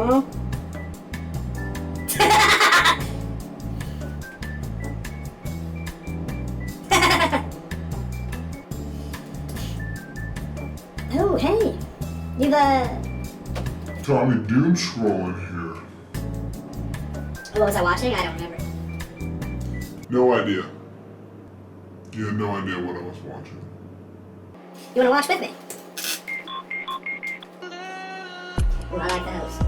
Aww. Oh, hey. You've, Tommy doom scrolling here. What was I watching? I don't remember. No idea. You had no idea what I was watching. You wanna watch with me? Ooh, I like those.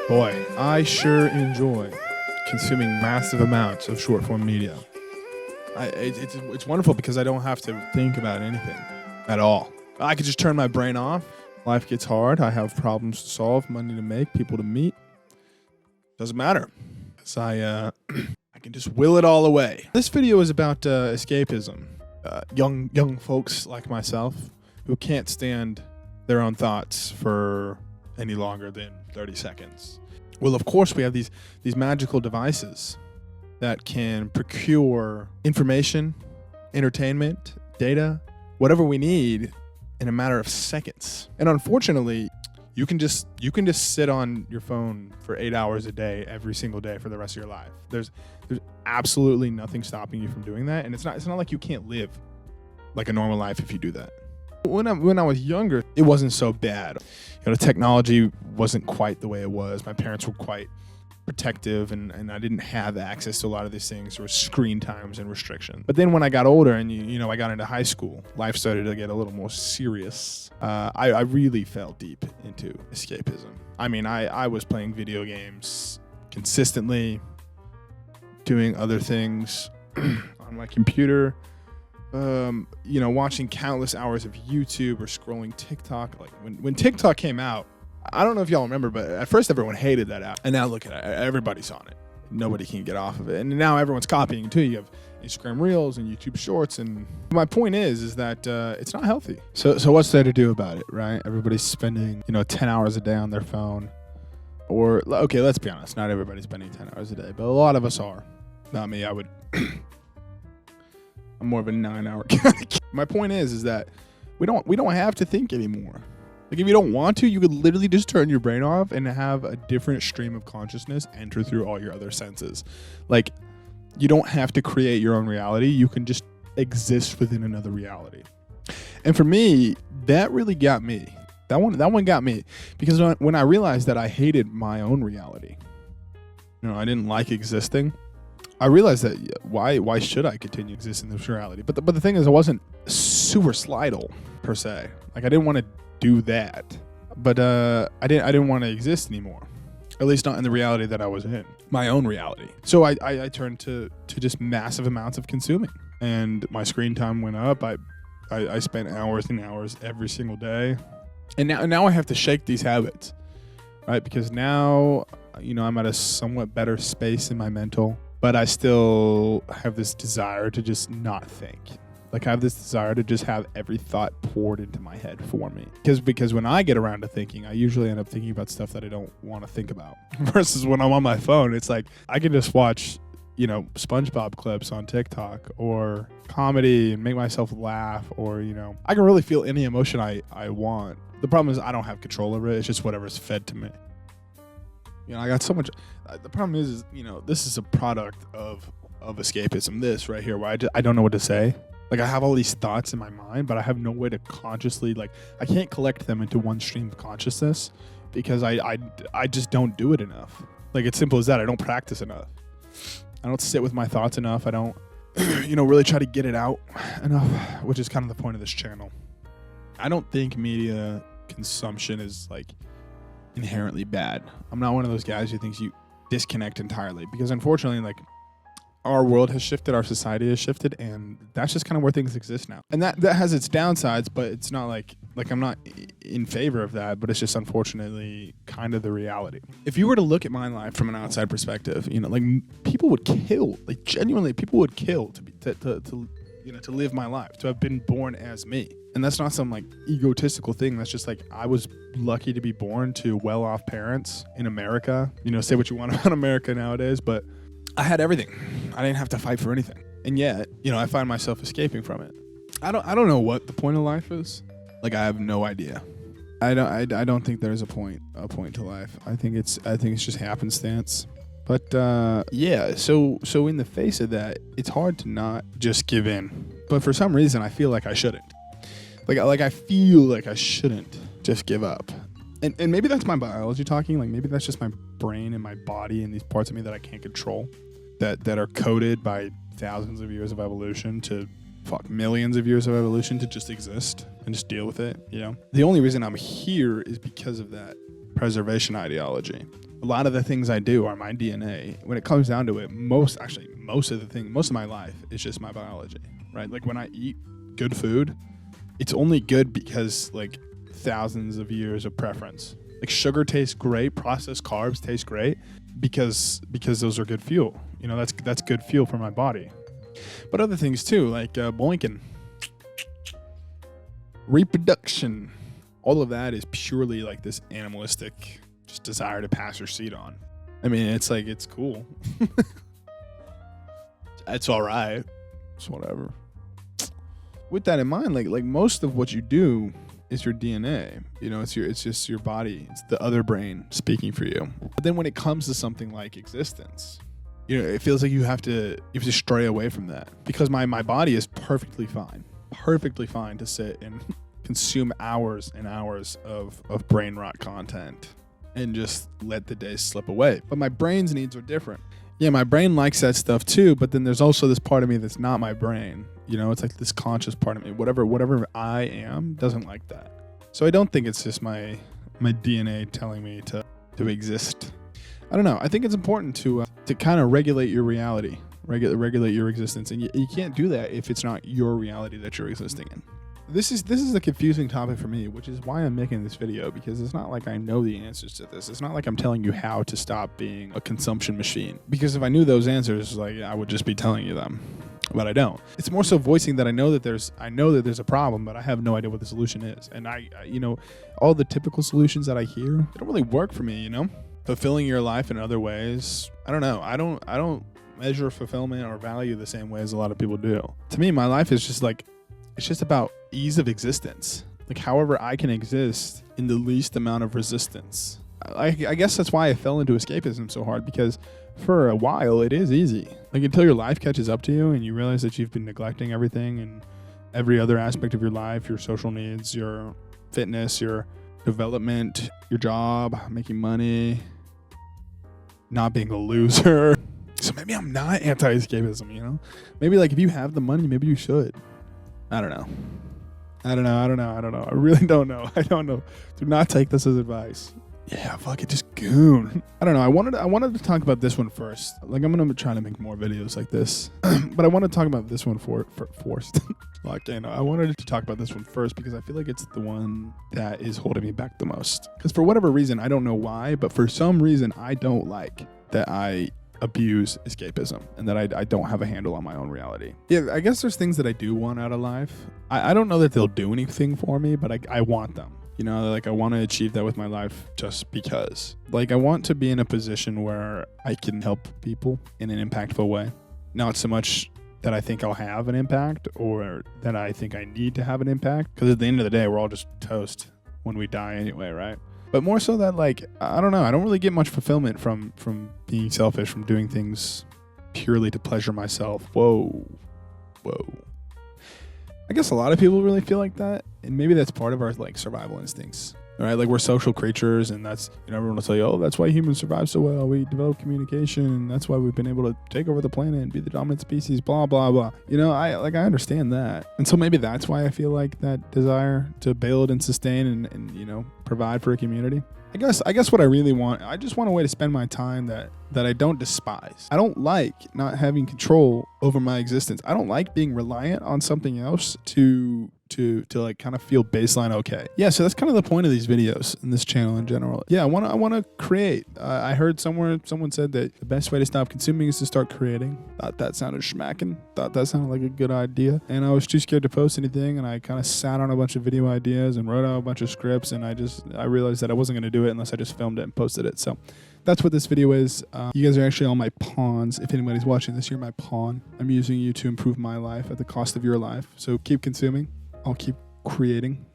Boy, I sure enjoy consuming massive amounts of short form media. It's wonderful because I don't have to think about anything at all. I could just turn my brain off. Life gets hard. I have problems to solve, money to make, people to meet. Doesn't matter. So I can just will it all away. This video is about escapism. Young folks like myself who can't stand their own thoughts for any longer than 30 seconds. Well, of course, we have these magical devices that can procure information, entertainment, data, whatever we need in a matter of seconds. And unfortunately, you can just sit on your phone for 8 hours a day every single day for the rest of your life. There's absolutely nothing stopping you from doing that, and it's not like you can't live like a normal life if you do that. When I was younger, it wasn't so bad. You know, technology wasn't quite the way it was. My parents were quite protective, and I didn't have access to a lot of these things. There were screen times and restrictions. But then when I got older and you know I got into high school, life started to get a little more serious. I really fell deep into escapism. I mean, I was playing video games consistently, doing other things on my computer. You know, watching countless hours of YouTube or scrolling TikTok. Like when TikTok came out, I don't know if y'all remember, but at first everyone hated that app. And now look at it, everybody's on it. Nobody can get off of it. And now everyone's copying it too. You have Instagram Reels and YouTube Shorts. And my point is that it's not healthy. So what's there to do about it, right? Everybody's spending, 10 hours a day on their phone. Or, okay, let's be honest. Not everybody's spending 10 hours a day, but a lot of us are. Not me, I would... I'm more of a 9-hour guy. My point is that we don't have to think anymore. Like, if you don't want to, you could literally just turn your brain off and have a different stream of consciousness enter through all your other senses. Like, you don't have to create your own reality. You can just exist within another reality. And for me, that really got me. That one got me, because when I realized that I hated my own reality, I didn't like existing. I realized that why should I continue to exist in this reality? But the thing is, I wasn't suicidal per se. Like, I didn't want to do that, but I didn't want to exist anymore. At least not in the reality that I was in, my own reality. So I turned to just massive amounts of consuming, and my screen time went up. I spent hours and hours every single day, and now I have to shake these habits, right? Because now I'm at a somewhat better space in my mental. But I still have this desire to just not think. Like, I have this desire to just have every thought poured into my head for me. Because when I get around to thinking, I usually end up thinking about stuff that I don't want to think about. Versus when I'm on my phone, it's like I can just watch, SpongeBob clips on TikTok or comedy and make myself laugh, or, I can really feel any emotion I want. The problem is I don't have control over it. It's just whatever's fed to me. I got so much. The problem is, this is a product of escapism. This right here, where I don't know what to say. Like, I have all these thoughts in my mind, but I have no way to consciously, I can't collect them into one stream of consciousness because I just don't do it enough. Like, it's simple as that. I don't practice enough. I don't sit with my thoughts enough. I don't, really try to get it out enough, which is kind of the point of this channel. I don't think media consumption is inherently bad. I'm not one of those guys who thinks you disconnect entirely, because unfortunately, our world has shifted, our society has shifted, and that's just kind of where things exist now. And that has its downsides, but it's not like I'm not in favor of that, but it's just unfortunately kind of the reality. If you were to look at my life from an outside perspective, people would kill, genuinely people would kill to live my life, to have been born as me. And that's not some like egotistical thing. That's just like, I was lucky to be born to well-off parents in America. You know, say what you want about America nowadays, but I had everything. I didn't have to fight for anything. And yet, you know, I find myself escaping from it. I don't know what the point of life is. Like, I have no idea. I don't think there's a point to life. I think it's just happenstance. But yeah, so in the face of that, it's hard to not just give in. But for some reason, I feel like I shouldn't. Like I feel like I shouldn't just give up. And maybe that's my biology talking. Like, maybe that's just my brain and my body and these parts of me that I can't control, that are coded by thousands of years of evolution to millions of years of evolution to just exist and just deal with it, you know? The only reason I'm here is because of that preservation ideology. A lot of the things I do are my DNA. When it comes down to it, most of my life is just my biology, right? Like, when I eat good food, it's only good because like thousands of years of preference. Like, sugar tastes great, processed carbs taste great because those are good fuel. You know, that's good fuel for my body. But other things too, like boinking, reproduction, all of that is purely like this animalistic just desire to pass your seed on. I mean, it's like, it's cool. It's all right. It's whatever. With that in mind, like most of what you do is your DNA. You know, it's just your body. It's the other brain speaking for you. But then when it comes to something like existence, you know, it feels like you have to stray away from that, because my body is perfectly fine to sit and consume hours and hours of brain rot content and just let the days slip away. But my brain's needs are different. Yeah, my brain likes that stuff too, but then there's also this part of me that's not my brain. You know, it's like this conscious part of me. Whatever I am doesn't like that. So I don't think it's just my DNA telling me to exist. I don't know. I think it's important to kind of regulate your reality, regulate your existence, and you can't do that if it's not your reality that you're existing in. This is a confusing topic for me, which is why I'm making this video, because it's not like I know the answers to this. It's not like I'm telling you how to stop being a consumption machine, because if I knew those answers, like, I would just be telling you them, but I don't. It's more so voicing that I know that there's a problem, but I have no idea what the solution is. And I you know, all the typical solutions that I hear, they don't really work for me, you know? Fulfilling your life in other ways, I don't know. I don't measure fulfillment or value the same way as a lot of people do. To me, my life is just like, it's just about ease of existence. Like, however I can exist in the least amount of resistance. I guess that's why I fell into escapism so hard, because for a while it is easy. Like, until your life catches up to you and you realize that you've been neglecting everything and every other aspect of your life, your social needs, your fitness, your development, your job, making money, not being a loser. So maybe I'm not anti-escapism, you know? Maybe, like, if you have the money, maybe you should. I don't know. I really don't know. I don't know. Do not take this as advice. Yeah, fuck it, just goon. I don't know. I wanted to talk about this one first. Like, I'm gonna try to make more videos like this, but I want to talk about this one first. Okay, no, I wanted to talk about this one first because I feel like it's the one that is holding me back the most. Because for whatever reason, I don't know why, but for some reason, I don't like that I abuse escapism and that I don't have a handle on my own reality. Yeah, I guess there's things that I do want out of life. I don't know that they'll do anything for me, but I want them. You know, like, I want to achieve that with my life just because. Like, I want to be in a position where I can help people in an impactful way. Not so much that I think I'll have an impact or that I think I need to have an impact, because at the end of the day, we're all just toast when we die anyway, right? But more so that, like, I don't know, I don't really get much fulfillment from being selfish, from doing things purely to pleasure myself. Whoa. I guess a lot of people really feel like that, and maybe that's part of our, like, survival instincts, right? Like, we're social creatures, and that's, you know, everyone will tell you, oh, that's why humans survive so well. We develop communication, and that's why we've been able to take over the planet and be the dominant species, blah, blah, blah. You know, I understand that. And so maybe that's why I feel like that desire to build and sustain and you know, provide for a community. I guess what I really want, I just want a way to spend my time that I don't despise. I don't like not having control over my existence. I don't like being reliant on something else to to like kind of feel baseline okay. Yeah, so that's kind of the point of these videos and this channel in general. Yeah, I want to create. I heard someone said that the best way to stop consuming is to start creating. Thought that sounded schmacking. Thought that sounded like a good idea. And I was too scared to post anything, and I kind of sat on a bunch of video ideas and wrote out a bunch of scripts, and I realized that I wasn't going to do it unless I just filmed it and posted it. So that's what this video is. You guys are actually all my pawns. If anybody's watching this, you're my pawn. I'm using you to improve my life at the cost of your life. So keep consuming. I'll keep creating.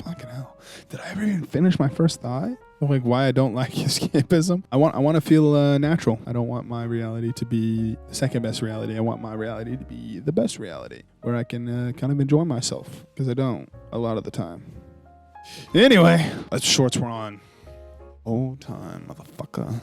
Fucking hell. Did I ever even finish my first thought? Like why I don't like escapism? I want to feel natural. I don't want my reality to be the second best reality. I want my reality to be the best reality where I can kind of enjoy myself, because I don't a lot of the time. Anyway, let's shorts we're on. Old time, motherfucker.